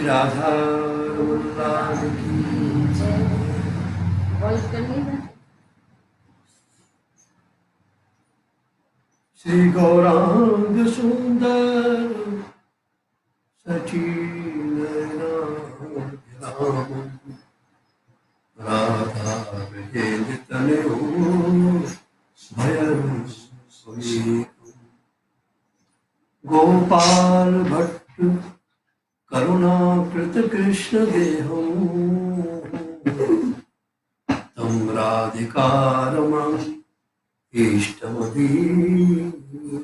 राधा रमन की श्री गौरांग सुंदर सचिन राम राधा ब्रजेंद्र तनयो भयं गोपाल भट्ट करुणाकृत कृष्ण देहं तं राधिकारमं इष्टमदीष्टमे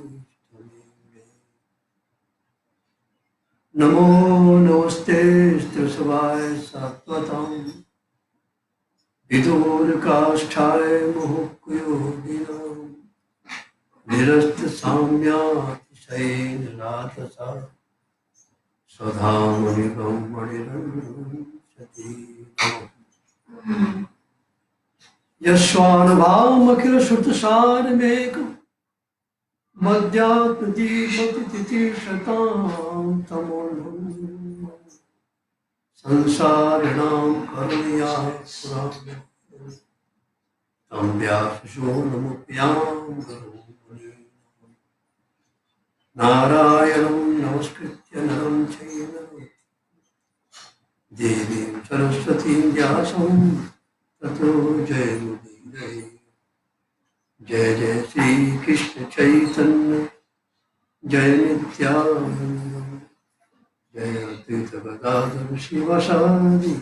नमो नमस्ते स्तुसवाय सात्वतं विदुरकाष्ठाय मुहुर्योगिनां निरस्त साम्यातिशयेन राधसा स्वधामनिगं मणिरंसति यस्वानुभावमखिल श्रुतसारमेकं मध्यात्मदीपतितिशतां तमोऽन्वं संसारिणां करुणयाः पुराणं तं व्यासशूलमुपयां गुरुं नारायणं नमस्कृत्य नरं चैव देवीं सरस्वतीं व्यासं ततो जयमुदीरये। जय जय श्री कृष्ण चैतन्य जय नित्यानंद जय अद्वैत गदाधर शिवसादि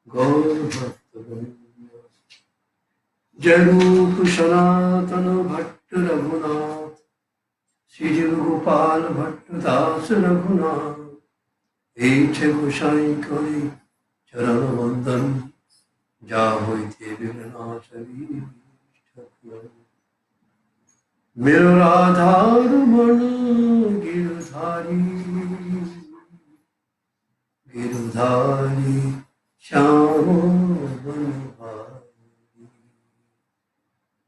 गौर भक्तवृंद। जय रूप सनातन भट्ट रघुनाथ श्री गोपाल भट्ट दास रघुनाथ हे गोसाई कवि चरण वंदन जा होते विघ्नाशरी मेरो राधा रमण गिरधारी गिरधारी श्याम बनहारी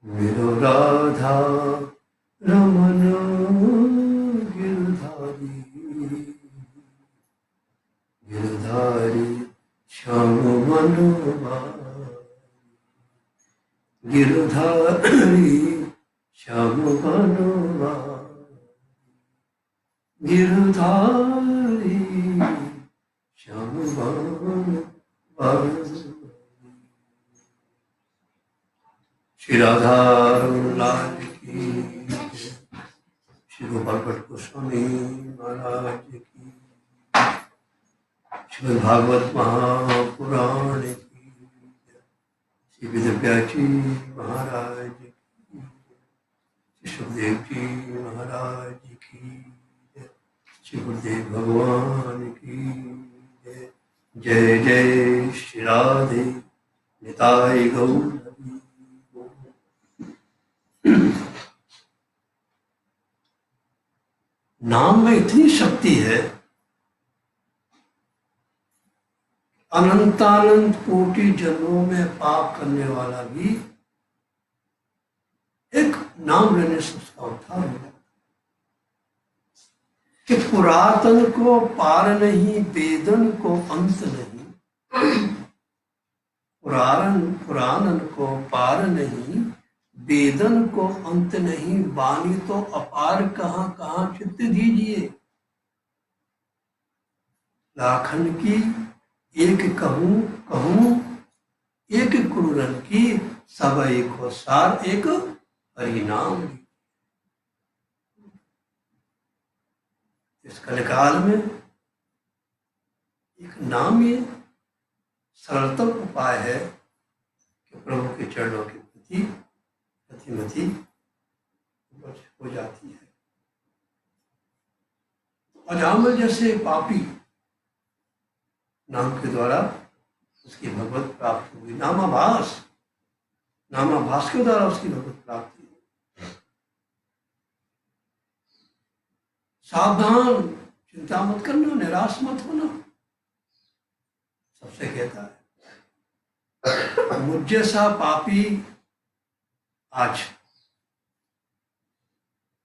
मेरो राधा रमण गिरधारी गिरधारी श्याम बनहारी गिरधारी श्याम बनहारी गिरधारी श्याम बनहारी। श्री राधा रमन की, श्री गोपाल भट्ट गोस्वामी महाराज की, श्री भागवत महापुराण की, श्री वेदव्यासी महाराज की, श्री सुखदेव जी महाराज की, श्री गुरुदेव भगवान की जय जय श्री राधे निताय गौर। नाम में इतनी शक्ति है, अनंतानंत कोटि जन्मों में पाप करने वाला भी एक नाम लेने से उसका उद्धार हो जाता कि पुरातन को पार नहीं, वेदन को अंत नहीं, पुराणन को पार नहीं, वेदन को अंत नहीं, वाणी तो अपार कहाँ कहाँ चित्त दीजिए। लाखन की एक कहूँ एक क्रूरन की, सब एक हो सार एक हरिनाम। इस कलिकाल में एक नाम ये सरलतम उपाय है कि प्रभु के चरणों के प्रति प्रतिमति हो जाती है। अजामिल जैसे पापी नाम के द्वारा उसकी भगवत प्राप्ति हुई, नामाभास के द्वारा उसकी भगवत प्राप्ति हुई। सावधान, चिंता मत करना, निराश मत होना। सबसे कहता है मुझ जैसा पापी आज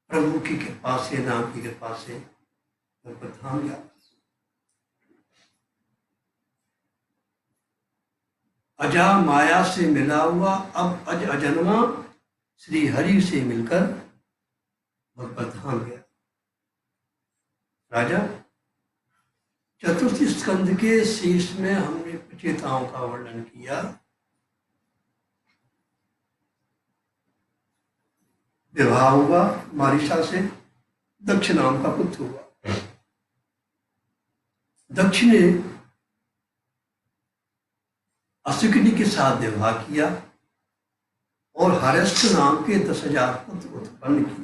प्रभु की कृपा से, नाम की कृपा से धाम गया। अजा माया से मिला हुआ अब अज अजन्मा श्री हरि से मिलकर भगवत धाम गया। राजा, चतुर्थ स्कंद के शीर्ष में हमने प्रचेताओं का वर्णन किया। विवाह हुआ मारिशा से, दक्ष नाम का पुत्र हुआ। दक्ष ने अश्विनी के साथ विवाह किया और हरस्थ नाम के 10,000 पुत्र उत्पन्न किए।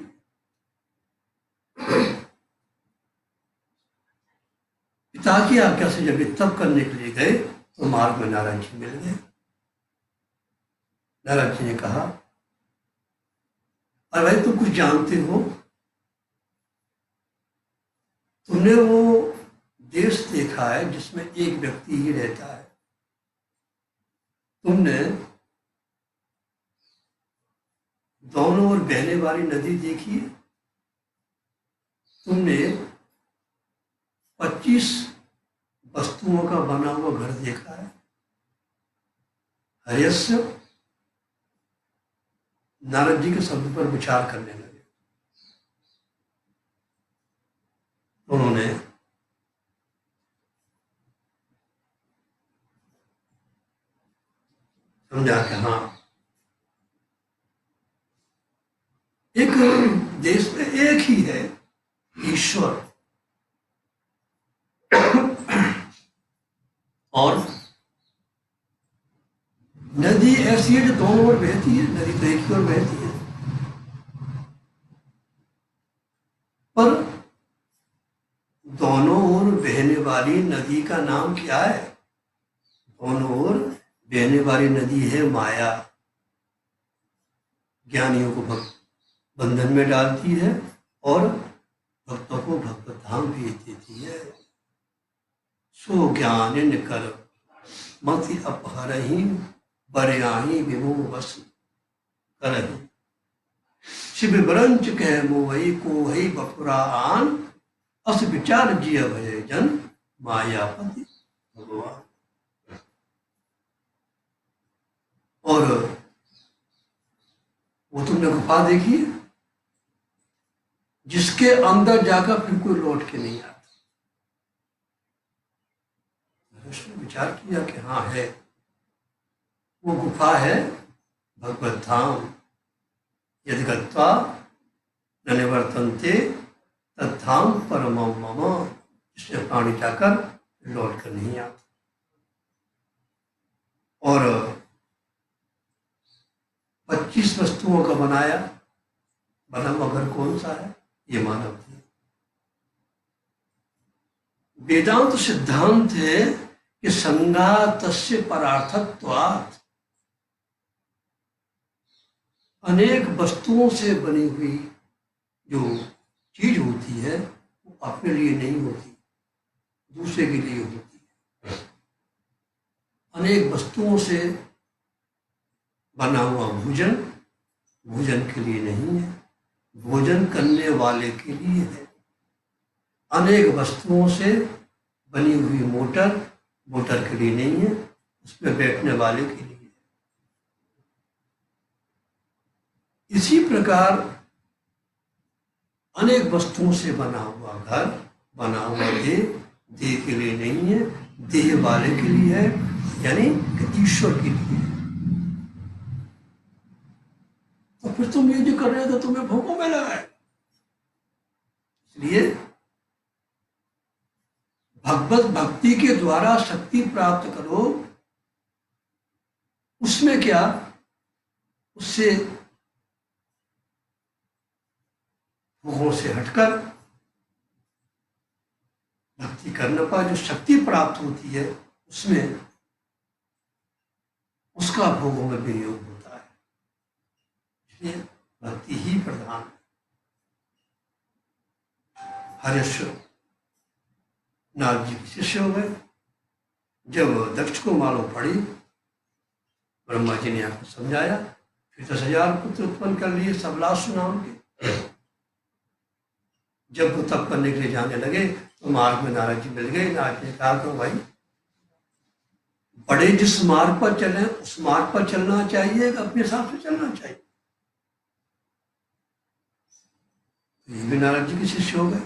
पिता की आज्ञा से जब वे तप करने के लिए गए तो मार्ग में नारद जी मिल गए। नारद जी ने कहा, अरे भाई तुम कुछ जानते हो? तुमने वो देश देखा है जिसमें एक व्यक्ति ही रहता है? तुमने दोनों ओर बहने वाली नदी देखी है? तुमने 25 वस्तुओं का बना हुआ घर देखा है? हर्यस्य नारद जी के शब्द पर विचार करने लगे। उन्होंने समझा कि हाँ, एक देश में एक ही है ईश्वर, और नदी ऐसी है जो दोनों ओर बहती है। नदी तो एक ही ओर बहती है, पर दोनों ओर बहने वाली नदी का नाम क्या है? दोनों ओर बहने वाली नदी है माया। ज्ञानियों को बंधन में डालती है और भक्तों को भगवत धाम भेज देती है। सो ज्ञान कर मति अपहरही बरयाही विमो बस करही शिव ब्रंच कह मोहई को हई बपुरा आन अस विचार जिय भय जन मायापति भगवान। और वो तुमने गुफा देखी है जिसके अंदर जाकर फिर कोई लौट के नहीं आता? उसने विचार किया कि हाँ है, वो गुफा है भगवत धाम। यदि गत्वा न निवर्तन्ते तद्धाम परमं मम, इसमें प्राणी जाकर लौट कर नहीं आता। और 25 वस्तुओं का बना हुआ घर कौन सा है? ये मानव थी। वेदांत सिद्धांत है कि संगातस्य परार्थत्वात्, अनेक वस्तुओं से बनी हुई जो चीज होती है वो अपने लिए नहीं होती, दूसरे के लिए होती है। अनेक वस्तुओं से बना हुआ भोजन भोजन के लिए नहीं है, भोजन करने वाले के लिए है। अनेक वस्तुओं से बनी हुई मोटर मोटर के लिए नहीं है, उसमें बैठने वाले के लिए। इसी प्रकार अनेक वस्तुओं से बना हुआ घर, बना हुआ देह के लिए नहीं है, देह वाले के लिए है, यानी कि ईश्वर के लिए है। तो फिर तुम ये जो कर रहे हो तो तुम्हें भोगों में लगा है। इसलिए भगवत भक्ति के द्वारा शक्ति प्राप्त करो। उसमें क्या, उससे भोगों से हटकर भक्ति करने पर जो शक्ति प्राप्त होती है उसमें उसका भोगों में विनियोग होता है। इसलिए भक्ति ही प्रधान है। हरेश्वर नारद जी के शिष्य हो गए। जब दक्ष को मालूम पड़ी, ब्रह्मा जी ने आपको समझाया, फिर 10,000 पुत्र उत्पन्न कर लिए सबलासु नाम के। जब वो तप करने के लिए जाने लगे तो मार्ग में नारद जी मिल गए। नारद जी ने कहा, तो भाई बड़े जिस मार्ग पर चले उस मार्ग पर चलना चाहिए कि अपने हिसाब से चलना चाहिए। तो ये भी नारद जी के शिष्य हो गए।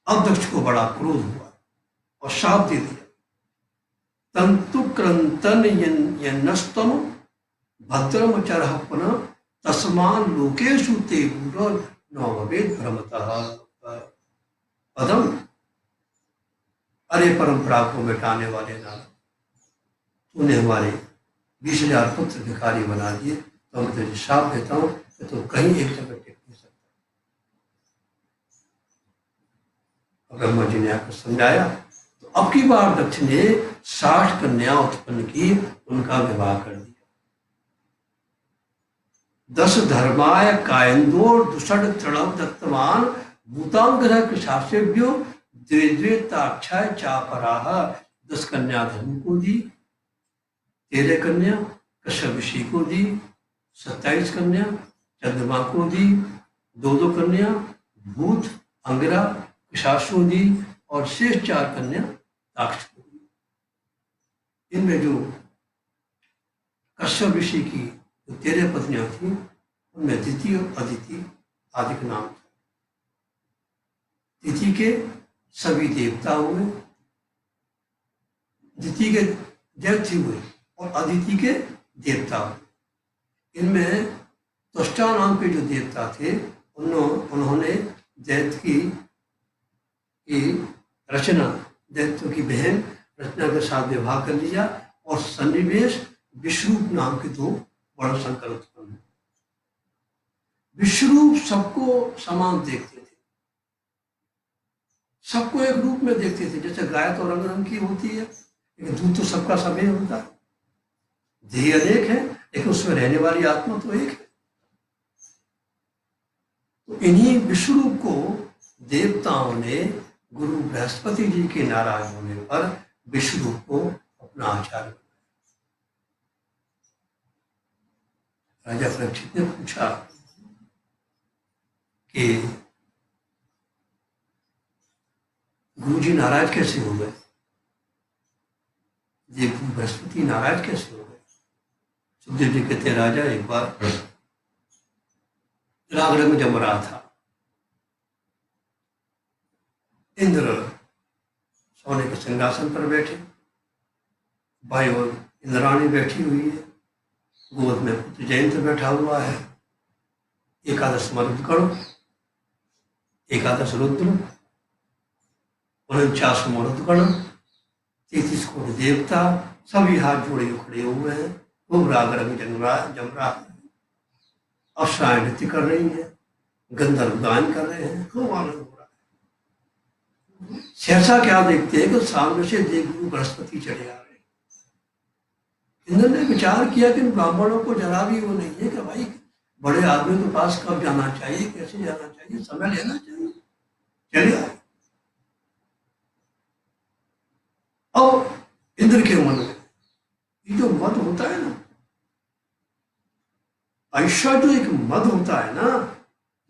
अब दक्ष को बड़ा क्रोध हुआ और शाप दे दिया, तंतु क्रंतन यन्नस्तम भद्रम चरह पुनः तस्मान लोकेशु ते गुरो न भवेद भ्रमतः पदम। अरे परंपरा को मिटाने वाले नारद, तूने हमारे 20,000 पुत्र भिखारी बना दिए, तो मैं तुझे शाप देता हूं कि तू कहीं एक जगह टिक नहीं सकता। ब्रह्मा जी ने आकर समझाया। तो अब की बार दक्ष ने 60 कन्या उत्पन्न की, उनका विवाह कर दिया। 10 धर्माय कायंदोर दुषड तृणव दत्तमान भूतांग्रह कृशासेभ्यो द्वे द्वे ताक्षाय चापराह। 10 कन्या धर्म को दी, 13 कन्या कश्यप ऋषि को दी, 27 कन्या चंद्रमा को दी, 2 कन्या भूत अंगिरा पिशाच दी और शेष 4 कन्या ताक्ष को दी। इनमें जो कश्यप ऋषि की जो 13 पत्नियां थी, उनमें दिति और अदिति आदि के नाम थे। दिति के सभी देवता हुए, दिति के दैत्य हुए और अदिति के देवता हुए। इनमें त्वष्टा नाम के जो देवता थे, उन्होंने दैत्य की रचना, दैत्यों की बहन रचना के साथ विवाह कर लिया और सन्निवेश विश्वरूप नाम के 2 बड़ा शंकर उत्पन्न हुए। विश्वरूप सबको समान देखते थे, सबको एक रूप में देखते थे। जैसे गाय तो रंग रंग की होती है, लेकिन दूध तो सबका सब एक होता है। देह अनेक है, लेकिन उसमें रहने वाली आत्मा तो एक है। तो इन्हीं विश्वरूप को देवताओं ने गुरु बृहस्पति जी के नाराज होने पर विश्वरूप को अपना आचार्य बनाया। राजा परीक्षित ने पूछा कि गुरु जी नाराज कैसे हो गए, ये बृहस्पति नाराज कैसे हो गए? सुखदेव जी कहते, राजा एक बार रागड़ में जम रहा था, इंद्र सोने के सिंहासन पर बैठे, बाई ओर इंद्राणी बैठी हुई है, गोद में पुत्र जयंत बैठा हुआ है, एकादश मरुदगण, एकादश रुद्र, 49 मरुदगण, 33 कोटि देवता, सभी हाथ जोड़े खड़े हुए हैं। वो राग रंग जम रहा है, अप्सराएं नृत्य कर रही हैं, गंधर्व गान कर रहे हैं, खूब आनंद हो रहा है। सहसा क्या देखते हैं कि सामने से देवगुरु बृहस्पति चले आ रहे हैं। इंद्र ने विचार किया कि ब्राह्मणों को जरा भी वो नहीं है कि भाई बड़े आदमी के पास कब जाना चाहिए, कैसे जाना चाहिए, समय लेना चाहिए, चले आए। और इंद्र के मन में ये जो मद होता है ना, ऐसा जो एक मद होता है ना,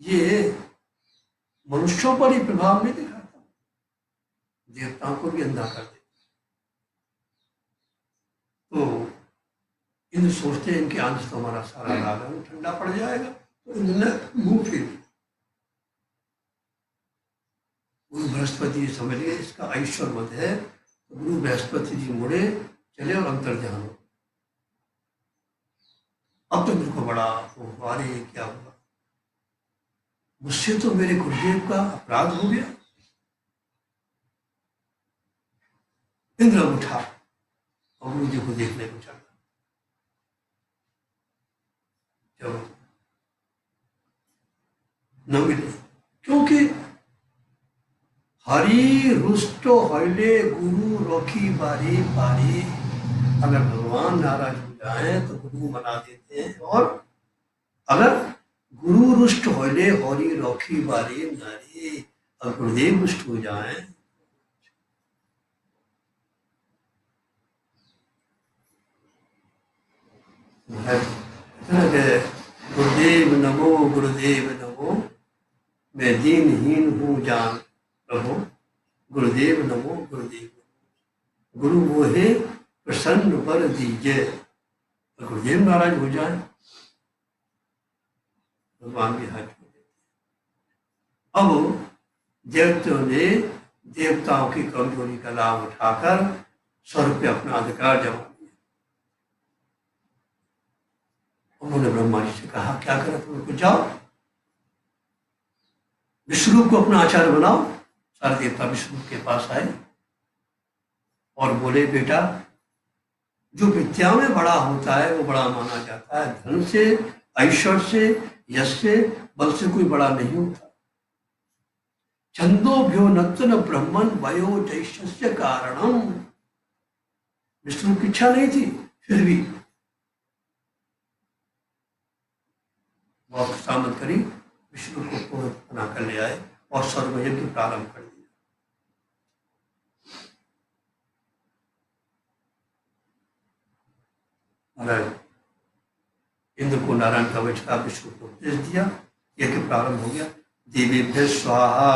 ये मनुष्यों पर ही प्रभाव नहीं दिखाता, देवताओं को भी अंधा कर देता। तो इंद्र सोचते हैं इनके आंच तो हमारा सारा राग ठंडा पड़ जाएगा, तो इंद्र ने मुंह फेर दिया। गुरु बृहस्पति जी समझ गए इसका ऐश्वर्य मद है, तो गुरु बृहस्पति जी मुड़े चले और अंतर ध्यान हो। अब तो मेरे को बड़ा अरे क्या हुआ, मुझसे तो मेरे गुरुदेव का अपराध हो गया। इंद्र उठा और गुरु जी को देखने को चला। जब न मिले, क्योंकि हरि रुष्टो हले गुरु रोखी बारी बारी। अगर भगवान नाराज हो जाए तो गुरु मना देते हैं, और अगर गुरु रुष्ट होले हरि रोखी बारी नारी, और गुरुदेव रुष्ट हो जाए गुरुदेव नमो गुरुदेव नमो, मैं दीनहीन हूँ जान प्रभु, गुरुदेव नमो गुरुदेव। गुरु मोहे प्रसन्न बर दीजिए। गुरुदेव नाराज हो जाए, भगवान भी हाथ छोड़ देते। अब देवताओं ने देवताओं की कमजोरी का लाभ उठाकर स्वर्ग पे अपना अधिकार जमा दिया। उन्होंने ब्रह्मा जी से कहा, क्या करें तुम लोग, जाओ विष्णु को अपना आचार्य बनाओ। सारे देवता विष्णु के पास आए और बोले, बेटा जो विद्या में बड़ा होता है वो बड़ा माना जाता है, धन से, ऐश्वर्य से, यश से, बल से कोई बड़ा नहीं होता। छंदोभ्यो नत्तन ब्रह्मन वयो जैष्य कारणम। विष्णु की इच्छा नहीं थी, फिर भी बहुत सामत करी, विष्णु को पुरोहित बनाकर ले आए और स्वर्ग यज्ञ प्रारंभ कर दिया। इंद्र को नारायण का वचन का विष्णु को उपदेश दिया, यज्ञ प्रारंभ हो गया। देवेभ्य स्वाहा,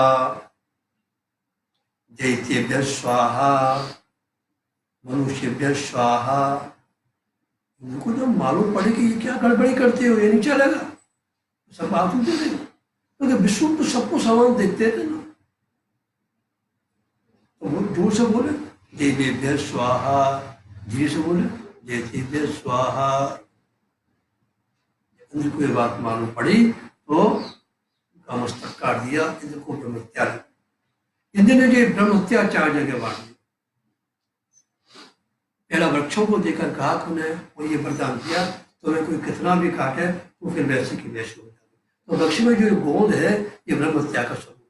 दैत्येभ्य स्वाहा, मनुष्यभ्य स्वाहा। इनको जब मालूम पड़े कि ये क्या गड़बड़ी करते हो, ये नहीं चलेगा, सब बात होते थे, क्योंकि विष्णु तो सबको समान देखते थे ना। तो वो जोर से बोले, देवेभ्य स्वाहा, धीरे से बोले, दैत्येभ्य स्वाहा। इंद्र को ये बात मालूम पड़ी तो उनका मस्तक काट दिया, इंद्र को ब्रह्महत्या लगी। इंद्र ने जो ब्रह्महत्या 4 जगह बांट दी। पहला वृक्षों को देकर कहा कि उन्हें वो ये वरदान दिया, तुम्हें कोई कितना भी काटे तो फिर वैसे की वैसे हो जाए। तो वृक्ष में जो गोंद है ये ब्रह्महत्या का स्वरूप है।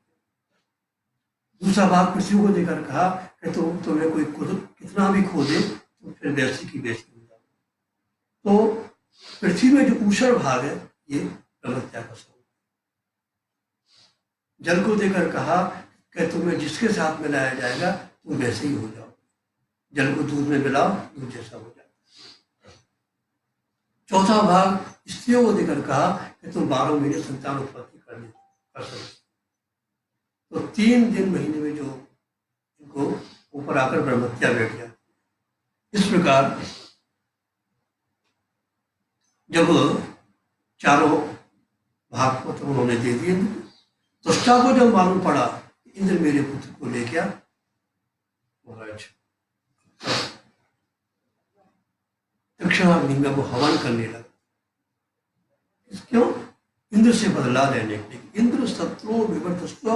दूसरा भाग पृथ्वी को देकर कहा कि तुम्हें कोई कितना भी खो दे तो फिर वैसी की वैसी हो जाए। तो पृथ्वी में जो ऊषर भाग है ये ब्रह्महत्या का स्वरूप है। जल को देकर कहा कि तुम्हें जिसके साथ मिलाया जाएगा तुम वैसे ही हो जाओ। जल को दूध में मिलाओ, दूध जैसा हो जाए। चौथा भाग स्त्रियों को देकर कहा कि तुम 12 महीने संतान उत्पत्ति कर सकते। तो 3 दिन महीने में जो इनको ऊपर आकर ब्रह्महत्या बैठ गया। इस प्रकार जब चारों भाग को तो उन्होंने दे दिए, त्वष्टा को जब मालूम पड़ा इंद्र मेरे पुत्र को ले गया, महाराज दक्षिणाग्नि में वो हवन करने लगा। क्यों? इंद्र से बदला लेने के लिए। इंद्र शत्रु विवर्तस्व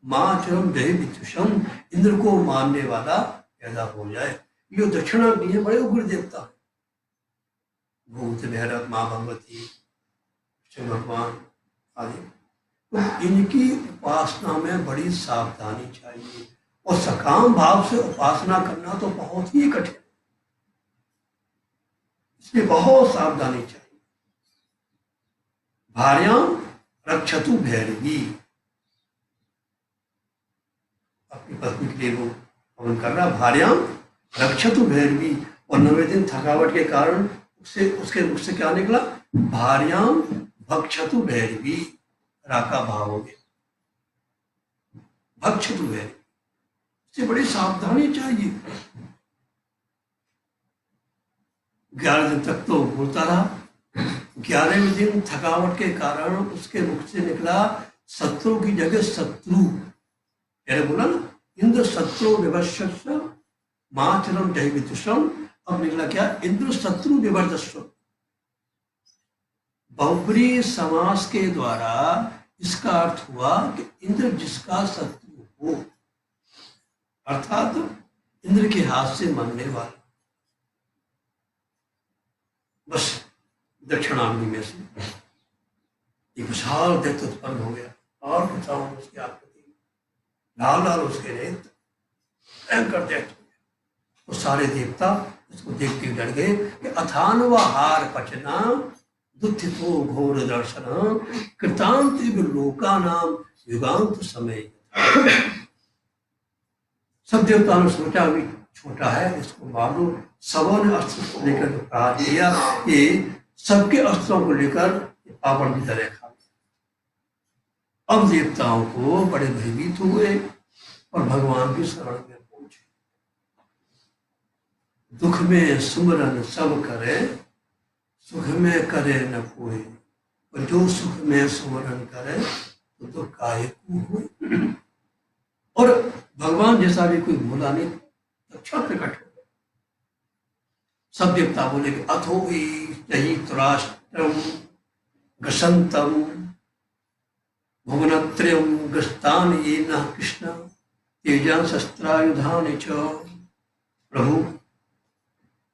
माचरम जय वित्युषम, इंद्र को मानने वाला पैदा हो जाए। ये दक्षिणाग्नि है, बड़े उग्र देवता है। भूत भैरव, माँ भगवती, शिव भगवान आदि। तो इनकी उपासना में बड़ी सावधानी चाहिए और सकाम भाव से उपासना करना तो बहुत ही कठिन, इसलिए बहुत सावधानी चाहिए। भार्याम रक्षतु भैरवी, अपनी पत्नी के लिए वो हवन कर रहा। भार्याम रक्षतु भैरवी, और 9वें दिन थकावट के कारण उससे क्या निकला? भार्याम भक्षतु भैरवी, राका भाव हो गया, भक्षतु भैरवी। इससे बड़ी सावधानी चाहिए। 11 दिन तक तो बोलता रहा। 11वें दिन थकावट के कारण उसके मुख से निकला शत्रु की जगह शत्रु। पहले बोला ना, इंद्र शत्रु विवश्य माचरम जय विदुषम, अब निकला क्या? इंद्र शत्रु विवर्तस्व। बहुब्री समास के द्वारा इसका अर्थ हुआ कि इंद्र जिसका शत्रु हो, अर्थात इंद्र के हाथ से मरने वाला। बस दक्षिणाग्नि में से एक विशाल दैत्य उत्पन्न हो गया और बताओ उसकी आकृति लाल लाल, उसके नेत्र, भयंकर दैत्य। तो सारे देवता इसको देखते डर गए कि अथान्वहार पचना दुथितो घोर दर्शन कृतांत लोका नाम युगांत समय। सब देवताओं ने सोचा अभी छोटा है, इसको मारो। सबों ने अस्त्र को लेकर कहा दिया कि सबके अस्त्रों को लेकर पापड़ की तरह खा गया। अब देवताओं को बड़े भयभीत हुए और भगवान की शरण में पहुंचे। दुख में सुमरन सब करे, सुख में करे न कोई। और जो सुख में सुमरन करे तो दुख काहे को होए। और भगवान जैसा भी कोई बोला नहीं, तत्क्षण प्रकट हो गए। सब देवता बोले कि अथो यही त्राष्ट्रम गसंतम भुवनत्रयम गस्तान ये न कृष्ण तेजा शस्त्रायुधान च। प्रभु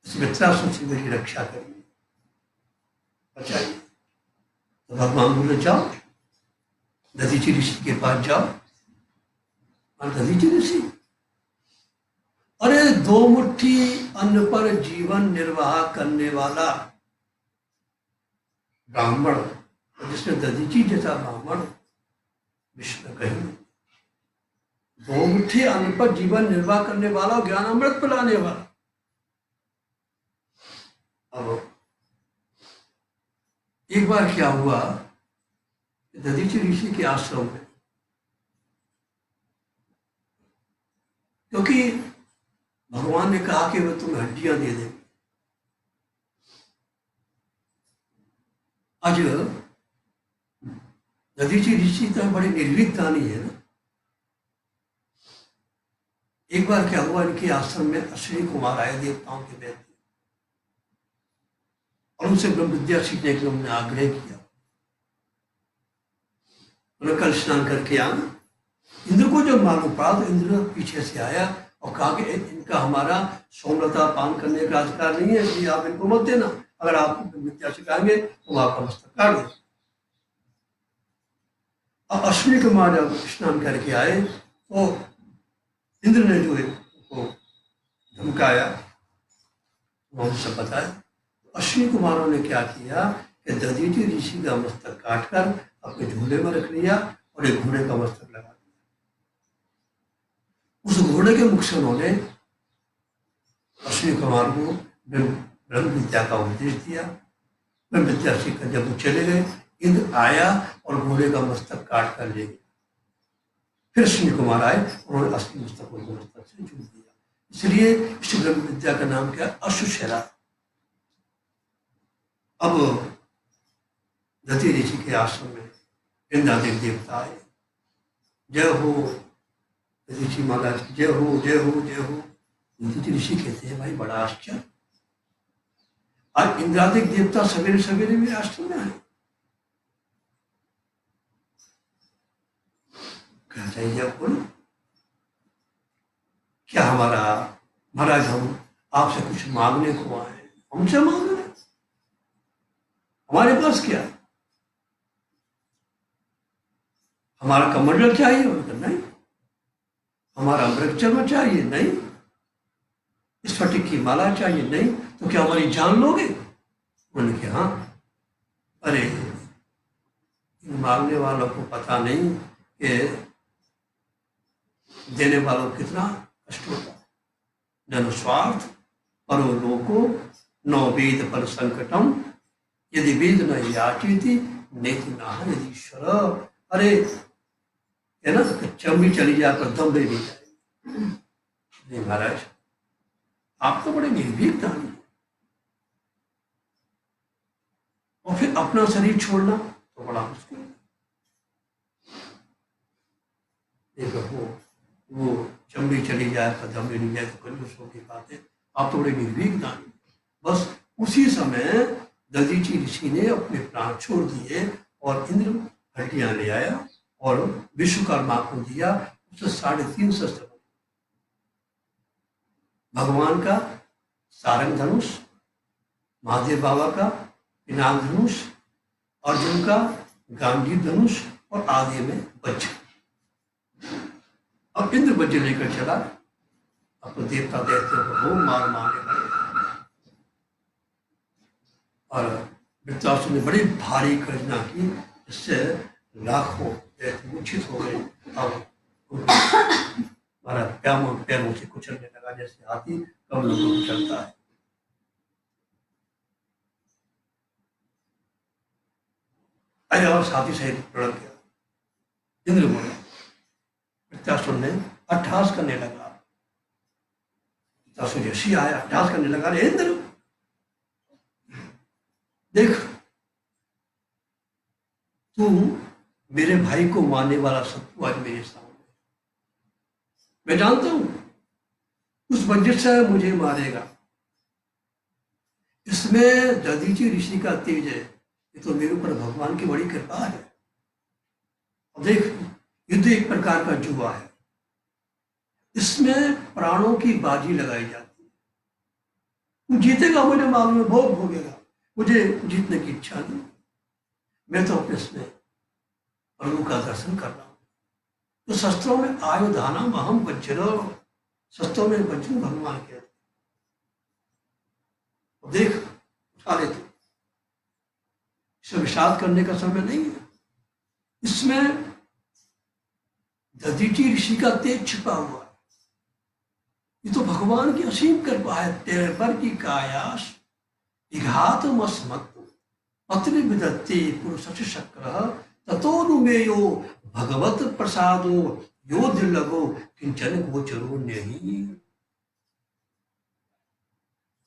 इस मित्रासुर से मेरी रक्षा करिए, बचाइए। तो भगवान बोले जाओ दधीचि ऋषि के पास जाओ। और दधीचि ऋषि, अरे 2 मुट्ठी अन्न पर जीवन निर्वाह करने वाला ब्राह्मण, जिसमें दधीचि जैसा ब्राह्मण विश्व में कहीं नहीं। 2 मुट्ठी अन्न पर जीवन निर्वाह करने वाला, ज्ञान अमृत पिलाने वाला। अब एक बार क्या हुआ, दधीचि ऋषि के आश्रम में, क्योंकि भगवान ने कहा कि वह तुम्हें हड्डियां दे देंगे। आज दधीचि ऋषि तो बड़े निर्भीक दानी है ना। एक बार क्या हुआ, इनके आश्रम में अश्विनी कुमार आए, देवताओं के वैद्य, और उनसे ब्रह्म विद्या सीखने के लिए उन्होंने आग्रह किया। उन्होंने कल स्नान करके आना। इंद्र को जब मालूम पड़ा तो इंद्र पीछे से आया और कहा कि इनका हमारा सोमलता पान करने का अधिकार नहीं है, इसलिए आप इनको मत देना। अगर आप विद्या सिखाएंगे तो आपका मस्तक काट देंगे। अब अश्विनी कुमार जब स्नान करके आए तो इंद्र ने जो उनको धमकाया, उन्होंने सब बताया। अश्विनी कुमारों ने क्या किया कि दधीचि ऋषि का मस्तक काटकर अपने झूले में रख लिया और एक घोड़े का मस्तक लगा दिया। उस घोड़े के मुख से उन्होंने अश्विनी कुमार को ब्रह्म विद्या का उपदेश दिया। ब्रह्म विद्या सीखकर जब वो चले गए, इंद्र आया और घोड़े का मस्तक काट कर ले गया। फिर अश्विनी कुमार आए, उन्होंने असली मस्तक को मस्तक से जोड़ दिया। इसलिए इस ब्रह्म विद्या का नाम क्या, अश्वशेरा। अब दधीचि ऋषि के आश्रम में इंद्रादिक देवता आए, जय हो दधीचि महाराज की, जय हो जय हो जय हो। दधीचि ऋषि कहते हैं, भाई बड़ा आश्चर्य, आज इंद्रादिक देवता सवेरे सवेरे मेरे आश्रम में आए। कहना चाहिए बोलो, क्या हमारा महाराज हम आपसे कुछ मांगने को आए? हमसे मांग रहे, हमारे पास क्या है? हमारा कमंडल चाहिए? उनका नहीं। हमारा अमृतचर्म चाहिए? नहीं। स्फटिक की माला चाहिए? नहीं। तो क्या हमारी जान लोगे? उन्होंने कहा हाँ। अरे इन मांगने वालों को पता नहीं कि देने वालों को कितना कष्ट होता है। जन स्वार्थ परो लोको नौ वेद पर संकटम यदि वेद न याचेति नेति नाह यदीश्वर। अरे है ना, चंबी चली जाए पर दम ले नहीं जाए। नहीं महाराज, आप तो बड़े निर्भीक दानी हैं, और फिर अपना शरीर छोड़ना तो बड़ा मुश्किल है। देखो वो चंबी चली जाए पर दम ले नहीं जाए तो कंजूसों की बात है। आप तो बड़े निर्भीक दानी हैं। बस उसी समय दधीचि ऋषि ने अपने प्राण छोड़ दिए और इंद्र हड्डियां ले आया और विश्वकर्मा को दिया। उससे 3.5 शस्त्र बने। भगवान का सारंग धनुष, महादेव बाबा का पिनाक धनुष, अर्जुन का गांधी धनुष और आदि में वज्र। अब इंद्र वज्र लेकर चला। अब तो देवता दैत्यों को खूब मार मारने लगे और वृत्रासुर ने बड़ी भारी गर्जना की, इससे लाखों दैत्य मूर्छित हो गए। अब हमारा पैरों से कुचलने लगा, जैसे हाथी कम लोगों को चलता है। अरे और साथी सहित लड़ गया। इंद्र बोला, वृत्रासुर ने अट्टहास करने लगा, वृत्तासुर ऋषि आया, अभ्यास करने लगा, रे इंद्र देख, तू मेरे भाई को मारने वाला शत्रु आज मेरे सामने, मैं जानता हूं उस वजह से मुझे मारेगा। इसमें दधीचि ऋषि का तेज है, ये तो मेरे ऊपर भगवान की बड़ी कृपा है। और देख, युद्ध एक प्रकार का जुआ है, इसमें प्राणों की बाजी लगाई जाती है। तू जीतेगा मुझे मालूम है, भोग भोगेगा, मुझे जीतने की इच्छा नहीं। मैं तो अपने इसमें प्रभु का दर्शन कर रहा हूं। तो शस्त्रों में आयुधानम अहम वज्रो, शस्त्रों में वज्र भगवान कहते। देख, उठा ले, तू इसमें विषाद करने का समय नहीं है। इसमें दधीचि ऋषि का तेज छिपा हुआ है। ये तो भगवान की असीम कृपा है। तेरे पर की कायास विघात मस्मत् पत्नी विदत्ते पुरुष शक्र ततोनुमेयो भगवत प्रसादो यो दुर्लभो किंचन गोचरो नहीं।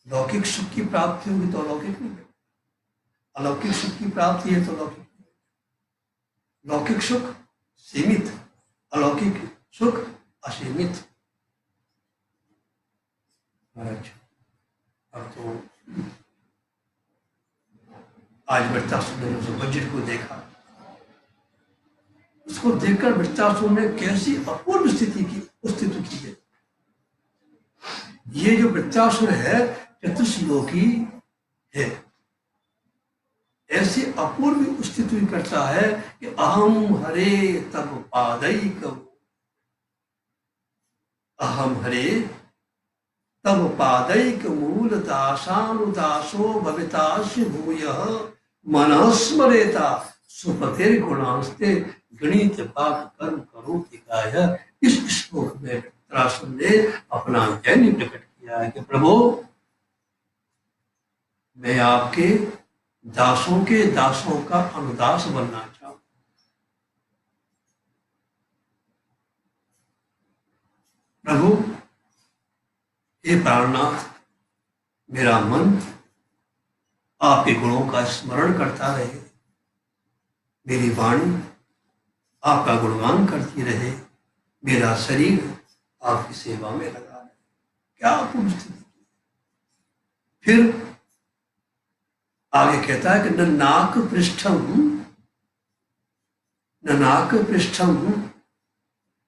लौकिक सुख की प्राप्ति होगी तो अलौकिक नहीं, अलौकिक सुख की प्राप्ति है तो लौकिक नहीं। लौकिक सुख सीमित, अलौकिक सुख असीमित। अब तो आज वृत्तासुर ने उस वज्र को देखा, उसको देखकर वृत्तासुर ने कैसी अपूर्व स्थिति की है। ये जो वृत्तासुर है चतुश्लोकी है, ऐसी अपूर्व स्थिति करता है कि अहम हरे तब पादैकम, अहम हरे तब पादैक मूल दासानुदासो भवितास्य भूयः मनः स्मरेता सुपतिर गुणांस्ते गणित पाक कर्म करोति काय। इस श्लोक में वृत्रासुर ने अपना जैन्य प्रकट किया है कि प्रभु, मैं आपके दासों के दासों का अनुदास बनना चाहूं। प्रभु, हे प्राणनाथ, मेरा मन आपके गुणों का स्मरण करता रहे, मेरी वाणी आपका गुणगान करती रहे, मेरा शरीर आपकी सेवा में लगा रहे। क्या अपूर्व स्थिति। फिर आगे कहता है कि न नाक पृष्ठम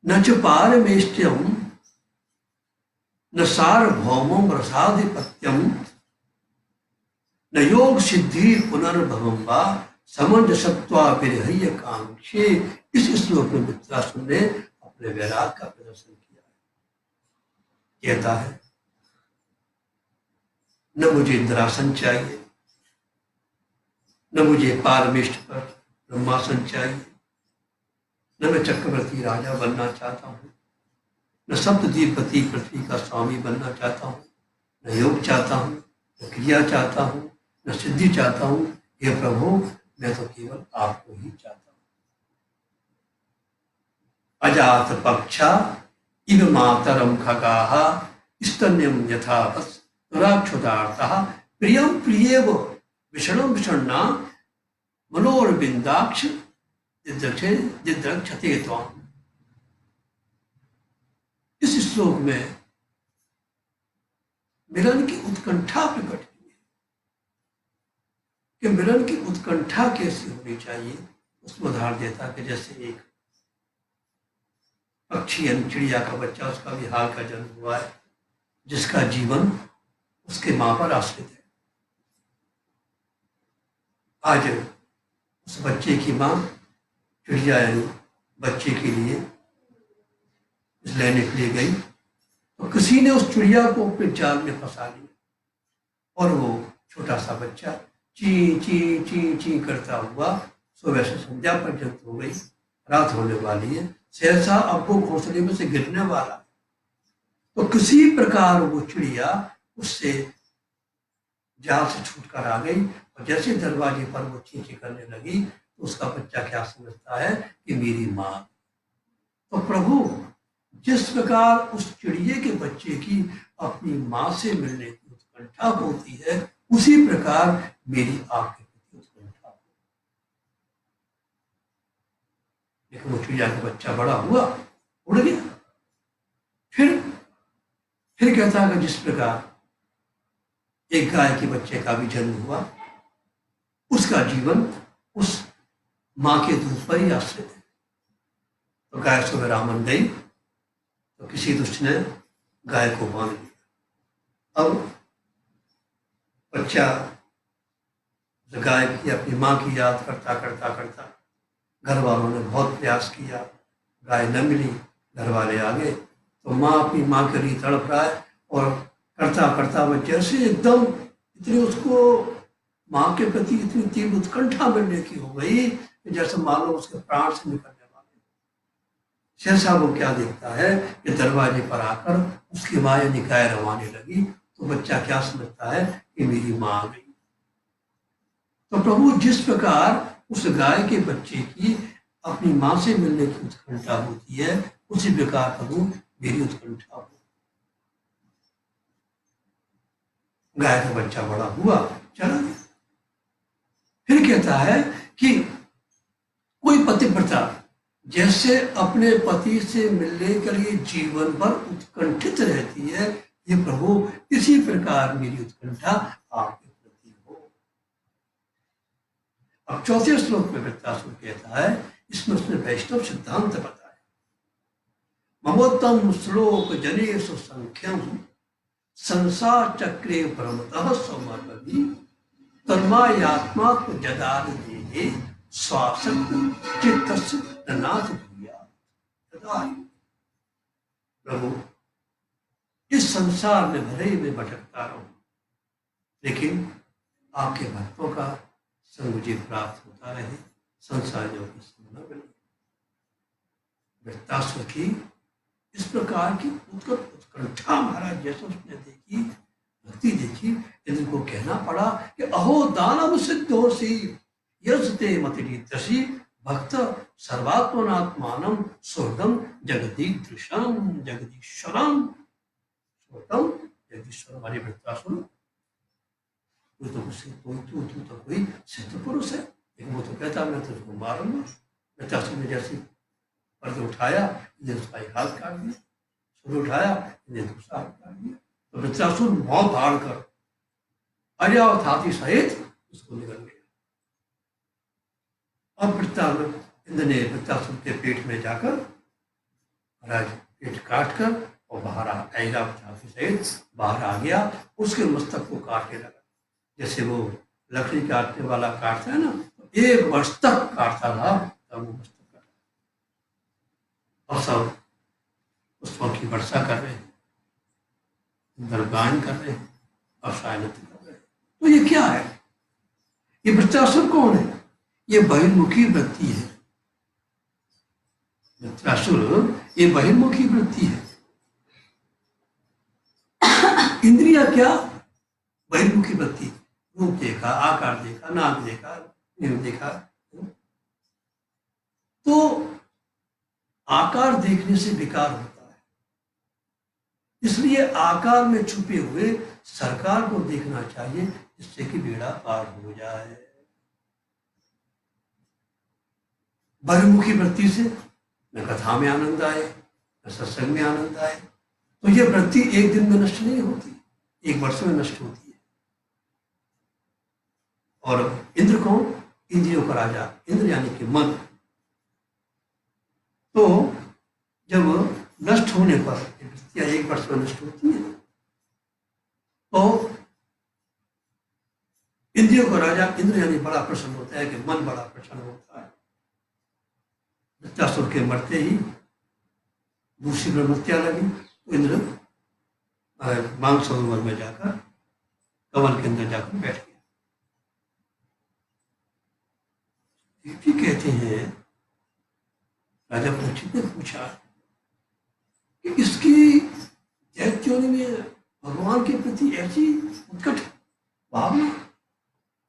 न च पारमेष्ट्यम न सार्वभौमम रसाधिपत्यम न योग सिद्धि पुनर्भवम वा समंजसत्वा विरहय्य कांक्षे। इस श्लोक में वृत्रासुर ने अपने वैराग का प्रदर्शन किया है। कहता है, न मुझे इंद्रासन चाहिए, न मुझे पारमेष्ठ पर ब्रह्मासन चाहिए, न मैं चक्रवर्ती राजा बनना चाहता हूँ, न सप्तद्वीपति पृथ्वी का स्वामी बनना चाहता हूँ, न योग चाहता हूँ, न क्रिया चाहता हूँ, न सिद्धि चाहता हूँ। हे प्रभु, मैं तो केवल आपको ही चाहता हूँ। अजात पक्षा इव मातरम खगाः स्तन्यम यथा वत्सराक्षुदार्तः प्रियम प्रियेव विषणम विषण्णा मनोरविंदाक्ष दिद्रक्षते त्वाम्। इस श्लोक में मिलन की उत्कंठा प्रकट की है कि मिलन की उत्कंठा कैसी होनी चाहिए। उसमें उदाहरण देता कि जैसे एक पक्षी यानी चिड़िया का बच्चा, उसका भी हाल का जन्म हुआ है, जिसका जीवन उसके मां पर आश्रित है। आज उस बच्चे की मां चिड़िया यानी बच्चे के लिए लेने के लिए गई, तो किसी ने उस चिड़िया को अपने जाल में फंसा लिया और वो छोटा सा बच्चा ची ची ची ची करता हुआ सुबह से संध्या पर्यंत हो गई, रात होने वाली है, सहसा अब वो घोंसले में से गिरने वाला। तो किसी प्रकार वो चिड़िया उससे जाल से छूटकर आ गई और जैसे दरवाजे पर वो चींची करने लगी तो उसका बच्चा क्या समझता है कि मेरी माँ। तो प्रभु, जिस प्रकार उस चिड़िए के बच्चे की अपनी माँ से मिलने की उत्कंठा होती है, उसी प्रकार मेरी आपके प्रति उत्कंठा हो। लेकिन वो चिड़िया का बच्चा बड़ा हुआ, उड़ गया। फिर कहता है कि जिस प्रकार एक गाय के बच्चे का भी जन्म हुआ, उसका जीवन उस माँ के दूध पर ही आश्रित है। तो गाय सुबह रामन गई तो किसी दुष्ट ने गाय को बांध दिया। अब बच्चा गाय की अपनी माँ की याद करता करता करता, घर वालों ने बहुत प्रयास किया, गाय न मिली, घर वाले आ गए तो माँ अपनी माँ के लिए तड़प रहा है और करता करता वह जैसे एकदम इतनी उसको माँ के प्रति इतनी तीव्र उत्कंठा मिलने की हो गई कि जैसे मानो उसके प्राण से निकलने वाले। सहसा वो क्या देखता है कि दरवाजे पर आकर उसकी माँ यानी गाय रवाने लगी, तो बच्चा क्या समझता है कि मेरी माँ आ गई। तो प्रभु जिस प्रकार उस गाय के बच्चे की अपनी माँ से मिलने की उत्कंठा होती है, उसी प्रकार प्रभु मेरी उत्कंठा हो। गाय का बच्चा बड़ा हुआ, चला गया। फिर कहता है कि कोई पतिव्रता जैसे अपने पति से मिलने के लिए जीवन भर उत्कंठित रहती है, ये प्रभु इसी प्रकार मेरी उत्कंठा आपके प्रति हो। अब चौथे श्लोक में वृत्तासुर कहता है, इसमें उसने वैष्णव सिद्धांत बताया। ममोत्तम श्लोक जनेषु संख्यम संसार चक्रे भ्रमतः समर्पि तन्मायात्मा को जदार देहे स्वासक्त चित्तस्य नाथ भूयात्। प्रभु इस संसार में भरे में भटकता रहूं, लेकिन आपके भक्तों का संग मुझे प्राप्त होता रहे, संसार जो की संग न बने। वृत्तासुर की इस प्रकार की उत्कंठा महाराज जैसे उसने देखी, भक्ति देखी, इंद्र को कहना पड़ा कि अहो दानव सिद्धोषि यजते मतिरीदृषि भक्त सर्वात्मनात्मानं सुहृदं जगदीदृशं जगदीश्वरं सुहृदं जगदीश्वरं। हमारे वृत्तासुर, तू तो कोई सिद्ध पुरुष है, लेकिन वो तो कहता मैं तुझको मारूंगा। वृत्तासुर ने जैसे पर्दे उठाया, इन्हें उसका एक हाथ काट दिया, सुर उठाया, इन्हें दूसरा हाथ काट दिया। तो वृत्तासुर मौत धार कर अर्यावत हाथी सहित उसको निकल गया। अब इंद्र ने वृत्तासुर के पेट में जाकर महाराज पेट काट कर और बाहर ऐरावत हाथी सहित बाहर आ गया। उसके मस्तक को काटने लगा, जैसे वो लकड़ी काटने वाला काटता है ना, तो 1 वर्ष तक काटता रहा, तब वो मस्तक काटा। और सब पुष्पों की वर्षा कर रहे हैं, गान कर रहे हैं और शायद कर रहे हैं। तो ये क्या है? ये वृत्तासुर कौन है? ये बहिर्मुखी वृत्ति है। वृत्तासुर ये बहिर्मुखी वृत्ति है। इंद्रिया क्या? बहिर्मुखी वृत्ति। रूप देखा, आकार देखा, नाक देखा, मुंह देखा। तो आकार देखने से विकार होता है, इसलिए आकार में छुपे हुए सरकार को देखना चाहिए, जिससे कि बेड़ा पार हो जाए। बहिर्मुखी वृत्ति से न कथा में आनंद आए, न सत्संग में आनंद आए। तो ये वृत्ति एक दिन में नष्ट नहीं होती, 1 वर्ष में नष्ट होती है। और इंद्र को, इंद्रियों का राजा, इंद्र यानी कि मन, तो जब नष्ट होने पर वृत्तियां 1 वर्ष में नष्ट होती है, तो इंद्रियों का राजा इंद्र यानी बड़ा प्रसन्न होता है, कि मन बड़ा प्रसन्न होता है। वृत्तासुर के मरते ही दूसरी ब्रह्मत्या लगी, तो इंद्र मानसरोवर में जाकर कमल के अंदर जाकर बैठ गया। ये कहते हैं, राजा परीक्षित ने पूछा कि इसकी दैत्योनि में भगवान के प्रति ऐसी उत्कट भावना,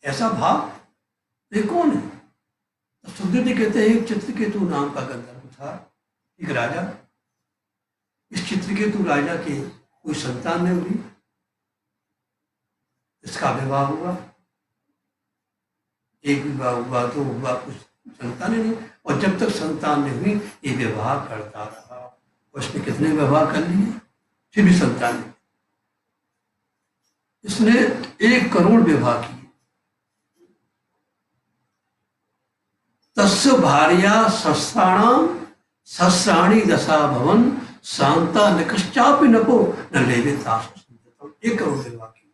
ऐसा भाव ये कौन है? तो सुखदेव जी कहते हैं, एक चित्रकेतु नाम का गंधर्व था, एक राजा, इस चित्रकेतु राजा के कोई संतान नहीं हुई, इसका विवाह हुआ, एक विवाह हुआ, दो हुआ, कुछ संतान नहीं, और जब तक संतान नहीं हुई ये विवाह करता रहा। और इसने कितने विवाह कर लिए, फिर भी संतान नहीं। इसने 1 करोड़ विवाह किए। तस्य भार्या सहस्राणि दशा भवन शांता न कश्चापि नको न लेवे तास। 1 करोड़ विवाह किए।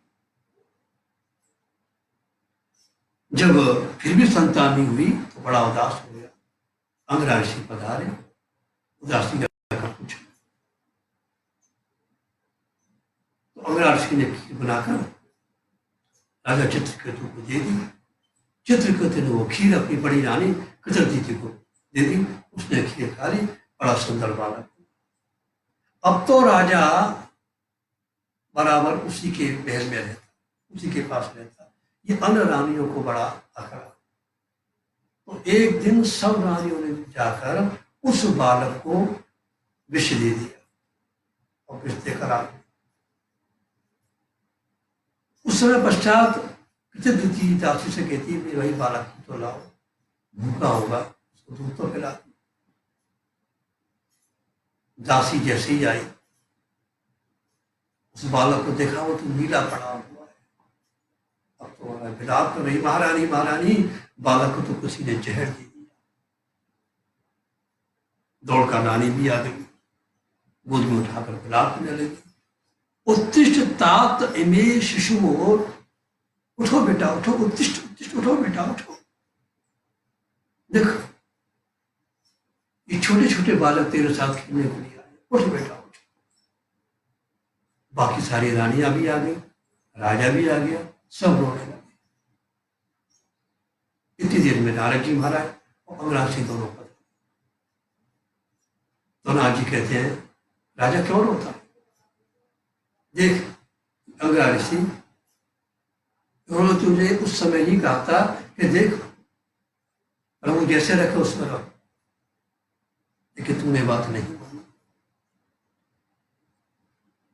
जब फिर भी संतान नहीं हुई तो बड़ा उदास हो गया। अंगरा ऋषि पधारे, उदासी का पूछा तो अंगरा ऋषि ने खीर बनाकर राजा चित्रकेतु को दे दी। चित्रकेतु ने वो खीर अपनी बड़ी रानी कृतदीति को दे दी। उसने खीर खा ली, बड़ा सुंदर बालक। अब तो राजा बराबर उसी के महल में रहता, उसी के पास रहता। ये अन्य रानियों को बड़ा आकड़ा। तो एक दिन सब रानियों ने जाकर उस बालक को विष दे दिया और विष देकर आ गए। उस समय पश्चात कृतदीति दासी से कहती है, भाई बालक को तो लाओ, भूखा होगा, उसको दूध तो पिला। दासी जैसे ही आई, उस बालक को देखा, वो तो नीला पड़ा हुआ है। अब तो विलाप कर रही, महारानी महारानी, बालक को तो किसी ने जहर दे दिया। दौड़कर रानी भी आ गई, गोद में उठाकर विलाप करने लगी। उत्तिष्ठ तात इमे शिशु, उठो बेटा उठो, उत्तिष्ठ उत्तिष्ठ, उठो बेटा उठो। देख ये छोटे छोटे बालक तेरे साथ खेलने को नहीं आए, उठ बेटा उठ। बाकी सारी रानियां भी आ गई, राजा भी आ गया, सब रोने लगे। इतनी देर में नारद जी महाराज और अंगराज सिंह दोनों पर। तो नारद जी कहते हैं, राजा क्यों रोता है? देख अंगराज सिंह, उन्होंने तुझे उस समय ही कहा था कि देख प्रभु जैसे रखे उसमें रहो, लेकिन तुमने बात नहीं मानी।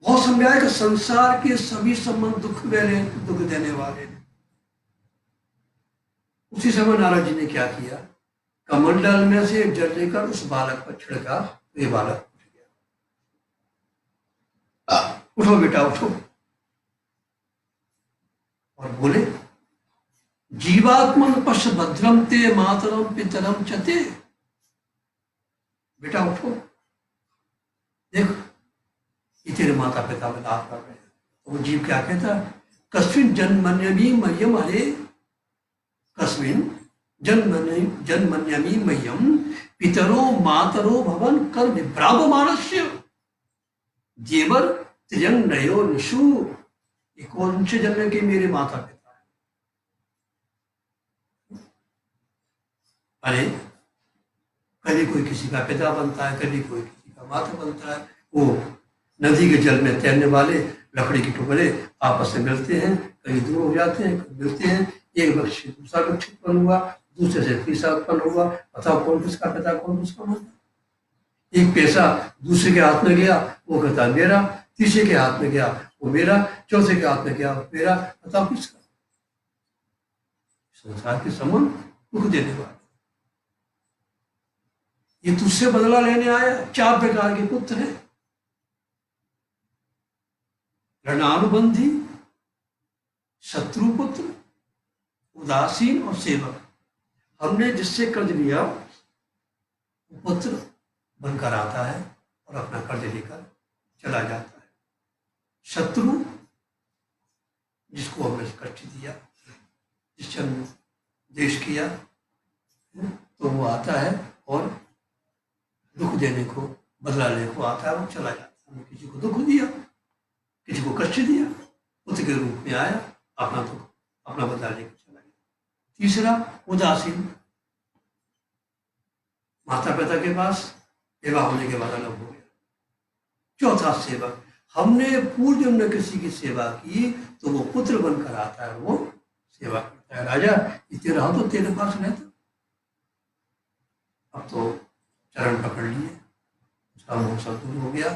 बहुत समझाया कि संसार के सभी संबंध दुख देने वाले हैं। उसी समय नारद जी ने क्या किया, कमंडल में से जल लेकर उस बालक पर छिड़का, तो ये बालक उठ गया। उठो बेटा उठो, और बोले, जीवात्मन पश्य भद्रम ते मातरम पितरम चते। बेटा उठो, देखो ये तेरे माता पिता विलाप कर रहे हैं। तो वो जीव क्या कहता, कस्मिन जन्मन्यमी मह्यम, अरे कस्मिन जन्मन्यमी मह्यम पितरो मातरो भवन कर विभ्राम मानस्य देवर त्रिजंग नयो निशु। ये कौन से जन्म के मेरे माता पिता है? अरे कभी कोई किसी का पिता बनता है, कभी कोई किसी का माता बनता है। वो नदी के जल में तैरने वाले लकड़ी के टुकड़े आपस में मिलते हैं, कहीं दूर हो जाते हैं, कभी मिलते हैं। एक वृक्ष से दूसरा वृक्ष उत्पन्न हुआ, दूसरे से तीसरा उत्पन्न हुआ, बताओ कौन किसका पिता कौन किसका माता? एक पैसा दूसरे के हाथ में गया, वो कहता मेरा, तीसरे के हाथ में गया वो मेरा, चौथे के हाथ में गया वो मेरा, बताओ किसका? संसार के संबंध दुख देने वाले। ये तुझसे बदला लेने आया, 4 प्रकार के पुत्र हैं, ऋणानुबंधी, शत्रु पुत्र, उदासीन और सेवक। हमने जिससे कर्ज लिया वो पुत्र बनकर आता है और अपना कर्ज लेकर चला जाता है। शत्रु जिसको हमने कष्ट दिया, जिससे हमने देश किया, तो वो आता है और दुख देने को, बदला लेने को आता है, वो चला जाता है। हमने किसी को दुख दिया, किसी को कष्ट दिया, पुत्र के रूप में आया, अपना दुख अपना बदला लेकर चला गया। तीसरा उदासीन, माता पिता के पास विवाह होने के बाद अलग हो गया। चौथा सेवक, हमने पूर्व जन्म में किसी की सेवा की तो वो पुत्र बनकर आता है, वो सेवा करता है। राजा इतने रहा तो तेरे पास रहता, अब तो चरण पकड़ लिए, उसका मोह सब दूर हो गया,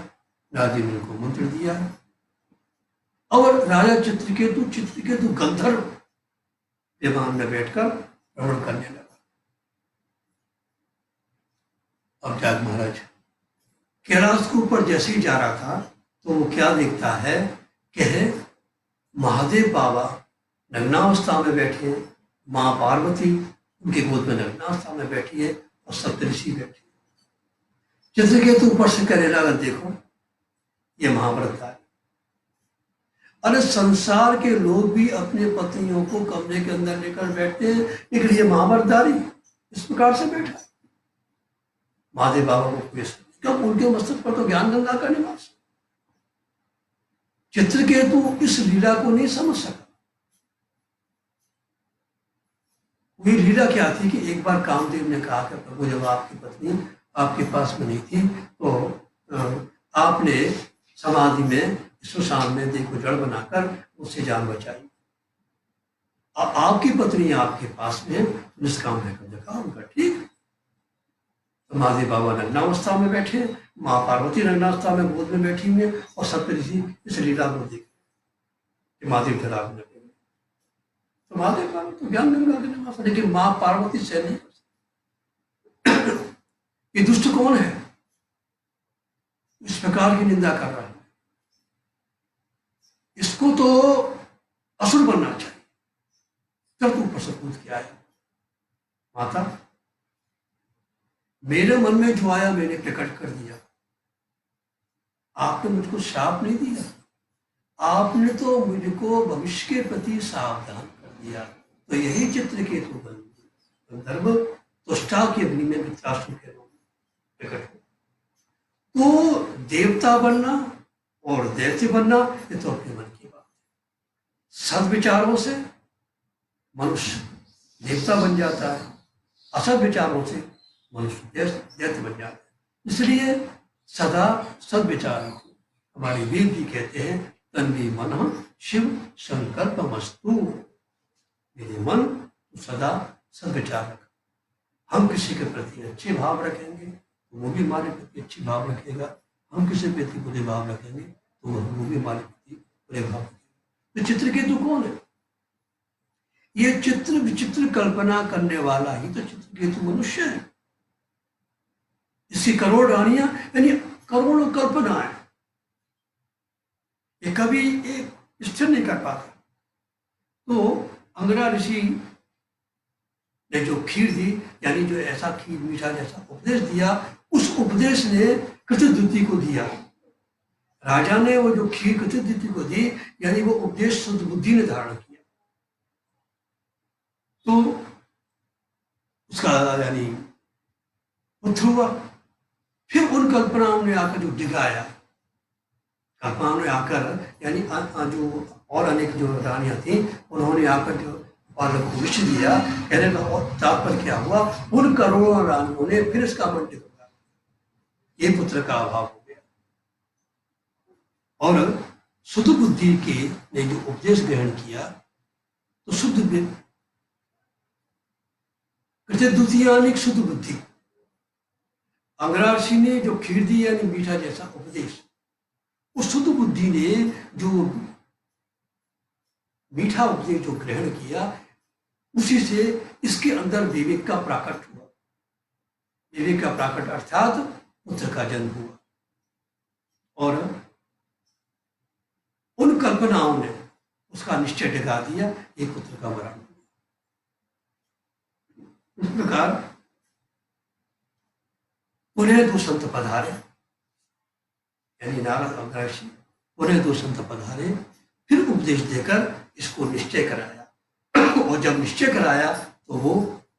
राजा ने उनको मंत्र दिया और राजा चित्रकेतु गंधर्व विमान में बैठकर भ्रमण करने लगा। अब जाग महाराज कैलाश के ऊपर जैसे ही जा रहा था तो वो क्या देखता है कि महादेव बाबा नग्नावस्था में बैठे, माँ पार्वती उनके गोद में नग्नावस्था में बैठी है और सप्तऋषि बैठे। चित्रकेतु ऊपर से कहने लगा, देखो ये महाव्रत है। अरे संसार के लोग भी अपने पत्नियों को कमरे के अंदर लेकर बैठते हैं, लेकिन ये महाव्रतधारी इस प्रकार से बैठा। महादेव बाबा को कब उनके मस्तक पर तो ज्ञान गंगा का निवास। चित्रकेतु इस लीला को नहीं समझ सका। वही लीला क्या थी कि एक बार कामदेव ने कहा कि प्रभु जब आपकी पत्नी आपके पास में नहीं थी तो आपने समाधि में श्मशान में देह को जड़ बनाकर उससे जान बचाई। आपकी पत्नी आपके पास में निष्काम रहकर देखा उनका ठीक। तो महादेव बाबा नग्नावस्था में बैठे, माँ पार्वती नग्नावस्था में गोद में बैठी हुई और सप्तऋषि इस लीला को देख महादेव जलाभ न करें। तो महादेव बाबा तो ज्ञान गंगा के निवास, लेकिन माँ पार्वती से नहीं कर सकती। ये दुष्ट कौन है इस प्रकार की निंदा कर रहा है? इसको तो असुर बनना चाहिए। तब तू प्रसकूत किया है माता, मेरे मन में जो आया मैंने प्रकट कर दिया। आपने मुझको श्राप नहीं दिया, आपने तो मुझको भविष्य के प्रति सावधान कर दिया। तो यही चित्रकेतु गंधर्व तुष्टा की अग्नि में वृत्रासुर के रूप में प्रकट हो। तो देवता बनना और दैत्य बनना ये तो अपने मन की बात है। सद्विचारों से मनुष्य देवता बन जाता है, असद विचारों से मनुष्य दैत्य बन जाता है। इसलिए सदा सद्विचार हमारे वेद भी कहते हैं, तन्वी मन शिव संकल्पमस्तु। मेरे मन सदा सद्विचार रख। हम किसी के प्रति अच्छे भाव रखेंगे तो वो भी हमारे प्रति अच्छे भाव रखेगा, हम किसी प्रति बुरे भाव रखेंगे तो वो भी हमारे प्रति बुरे भाव रखेगा। तो चित्रकेतु कौन है? ये चित्र विचित्र कल्पना करने वाला ही तो चित्रकेतु मनुष्य है। इसकी करोड़ रानियां यानी करोड़ों कल्पना है, ये कभी एक स्थिर नहीं कर पाता। तो अंगरा ऋषि ने जो खीर दी, यानी जो ऐसा खीर मीठा जैसा उपदेश दिया, उस उपदेश ने कृतद्युति को दिया। राजा ने वो जो खीर कृतद्युति को दी, यानी वो उपदेश शुद्ध बुद्धि ने धारण किया। तो उसका यानी पुत्र हुआ। फिर उन कल्पनाओं ने आकर जो डिगाया, कल्पनाओं ने आकर यानी जो और अनेक जो रानियां थी उन्होंने आकर जो बालक को विष दिया। कहने का और तात्पर्य क्या हुआ, उन करोड़ों रानियों ने फिर इसका मन टिका, ये पुत्र का अभाव हो गया। और शुद्ध बुद्धि के ने जो उपदेश ग्रहण किया तो शुद्ध द्वितीयानिक शुद्ध बुद्धि, अंगरा ऋषि ने जो खीर दी यानी मीठा जैसा उपदेश, उस शुद्ध बुद्धि ने जो मीठा उपदेश जो ग्रहण किया, उसी से इसके अंदर विवेक का प्राकट हुआ। विवेक का प्राकट अर्थात पुत्र का जन्म हुआ। और उन कल्पनाओं ने उसका निश्चय टिका दिया, एक पुत्र का मरण हुआ। इस प्रकार उन्हें दो संत पधारे, यानी नारद और ऋषि, उन्हें दो संत पधारे, फिर उपदेश देकर इसको निश्चय कराया। और जब निश्चय कराया तो वो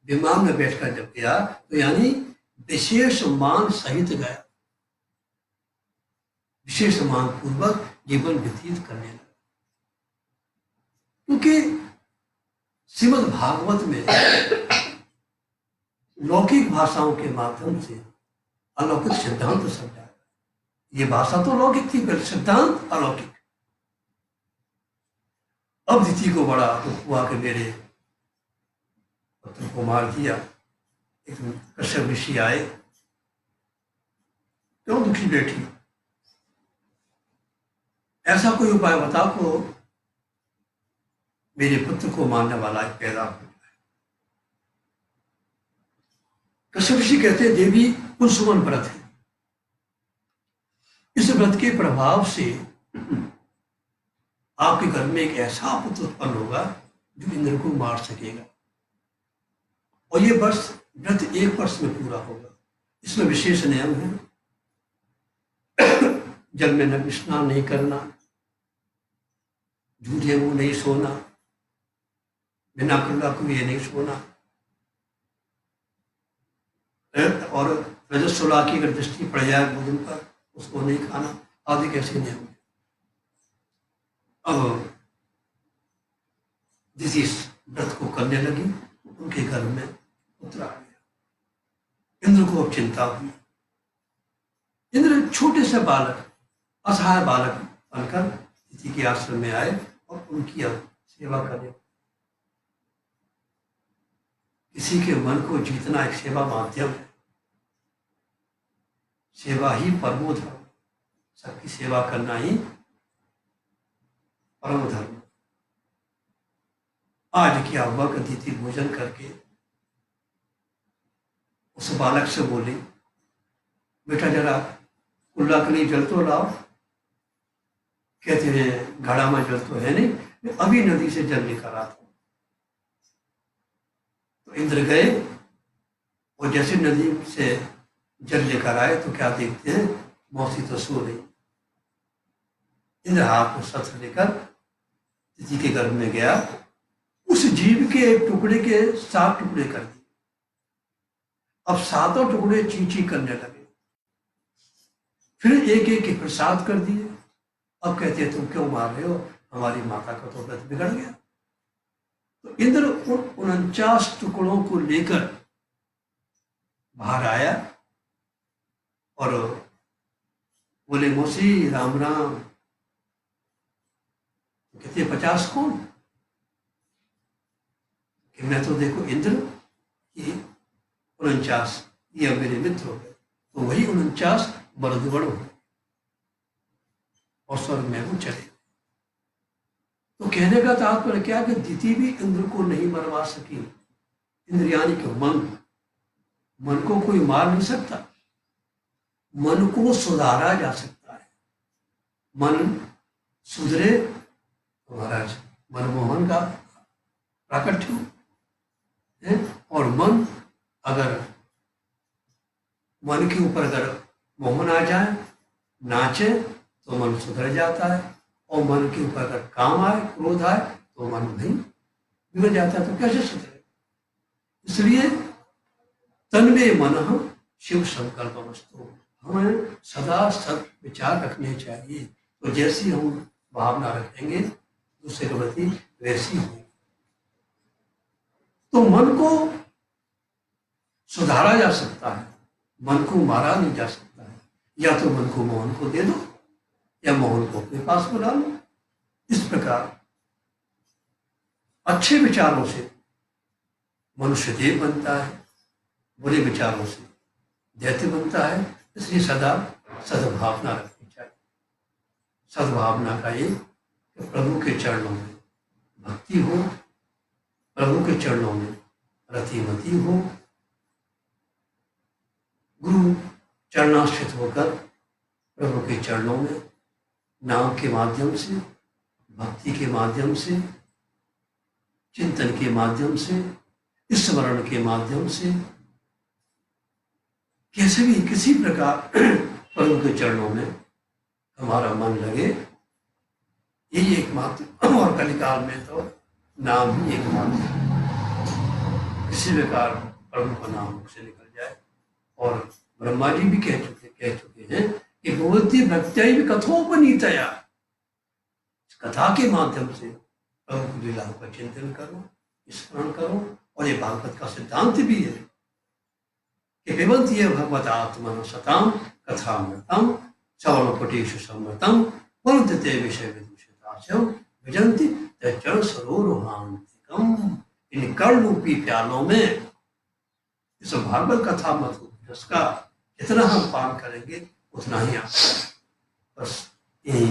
विमान में बैठकर जब गया तो यानी विशेष मान सहित गया, विशेष मान पूर्वक जीवन व्यतीत करने लगा। क्योंकि श्रीमद् भागवत में लौकिक भाषाओं के माध्यम से अलौकिक सिद्धांत समझाया। ये भाषा तो लौकिक थी, पर सिद्धांत अलौकिक। अब दिति को बड़ा दुख हुआ कि मेरे पुत्र को मार दिया। एक कश्यप ऋषि आए, क्यों दुखी बैठी? ऐसा कोई उपाय बताओ को मेरे पुत्र को मारने वाला एक पैदा हो जाए। कश्यप ऋषि कहते हैं देवी पुंसवन व्रत है, इस व्रत के प्रभाव से आपके घर में एक ऐसा पुत्र उत्पन्न होगा जो इंद्र को मार सकेगा, और ये वर्ष व्रत 1 वर्ष में पूरा होगा। इसमें विशेष नियम है, जल में न स्नान नहीं करना, झूठे मुंह नहीं सोना, बिना कुल्ला कुए नहीं सोना, और रजस्वला की अगर दृष्टि पड़ जाए भोजन पर उसको नहीं खाना, आदि कैसे नियम है। अब जिस इस व्रत को करने लगी उनके घर में पुत्र आ गया। इंद्र को अब चिंता हुई। इंद्र छोटे से बालक, असहाय बालक बनकर तिथि के आश्रम में आए और उनकी अब सेवा करने। किसी के मन को जीतना एक सेवा माध्यम है। सेवा ही परमो धर्म, सबकी सेवा करना ही परम धर्म। आज क्या हुआ कि तिथि भोजन करके उस बालक से बोली, बेटा जरा कुल्ला के लिए जल तो लाओ। कहते हैं घड़ा में जल तो है नहीं, मैं अभी नदी से जल लेकर आता हूं। तो इंद्र गए और जैसे नदी से जल लेकर आए तो क्या देखते हैं, मौसी तो सो रही। इंद्र हाथ में शस्त्र लेकर तिथि के गर्भ में गया, उस जीव के टुकड़े के 7 टुकड़े कर दिए। अब 7 टुकड़े ची ची करने लगे, फिर एक एक के प्रसाद कर दिए। अब कहते हैं तुम क्यों मार रहे हो, हमारी माता का तो व्रत बिगड़ गया। तो इंद्र उन 49 टुकड़ों को लेकर बाहर आया और बोले मौसी राम राम। कहते 50 कौन, कि मैं तो देखो इंद्र, ये 49 ये अब मेरे मित्र हो गए। तो वही 49 बड़दुबड़ हो गए और स्वर्ग में वो चले। तो कहने का तात्पर्य क्या कि दिति भी इंद्र को नहीं मरवा सकी। इंद्र यानी कि मन को कोई मार नहीं सकता, मन को सुधारा जा सकता है। मन सुधरे तो महाराज मनमोहन का प्राकट्य है। और मन अगर मन के ऊपर अगर मोहन आ जाए, नाचे, तो मन सुधर जाता है। और मन के ऊपर अगर काम आए, क्रोध आए, तो मन नहीं बिगड़ जाता है। तो कैसे सुधरे? इसलिए तन्मे मनः शिव संकल्प वस्तु, हमें सदा सद विचार रखने चाहिए। तो जैसी हम भावना रखेंगे दूसरे के प्रति वैसी होगी। तो मन को सुधारा जा सकता है, मन को मारा नहीं जा सकता है। या तो मन को मोहन को दे दो या मोहन को अपने पास बुला लो। इस प्रकार अच्छे विचारों से मनुष्य देव बनता है, बुरे विचारों से दैत्य बनता है। इसलिए सदा सद्भावना रखनी चाहिए। सद्भावना का ये प्रभु के चरणों में भक्ति हो, प्रभु के चरणों में रतिमती हो, गुरु चरणाश्रित होकर प्रभु के चरणों में नाम के माध्यम से, भक्ति के माध्यम से, चिंतन के माध्यम से, स्मरण के माध्यम से, कैसे भी किसी प्रकार प्रभु के चरणों में हमारा मन लगे, यही एकमात्र। और कलिकाल में तो नाम ही एकमात्र, किसी प्रकार प्रभु का नाम मुख से निकल जाए। और ब्रह्मा जी भी कह चुके हैं कि भगवती भक्त्या भी कथोपनीतया, कथा के माध्यम से प्रभु की लीलाओं का चिंतन करो, स्मरण करो। और ये भागवत का सिद्धांत भी है कि पिबन्ति ये भगवतात्मनः सतां कथामृतं श्रवणपटेषु समृतं परन्तु ते विषय विदूषितास्यो विजन्ति तच्चरण सरोरुहान्तिकम्। इन कर्णरूपी प्यालों में इस भागवत कथा मत रस का जितना हम पान करेंगे उतना ही आपका। बस यही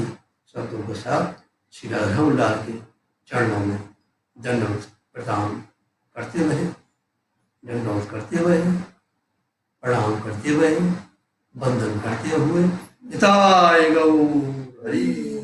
शब्दों के साथ श्री राधारमण लाल के चरणों में दंडवत प्रणाम करते हुए, दंडवत करते हुए, प्रणाम करते हुए, वंदन करते हुए, निताय गौर हरि।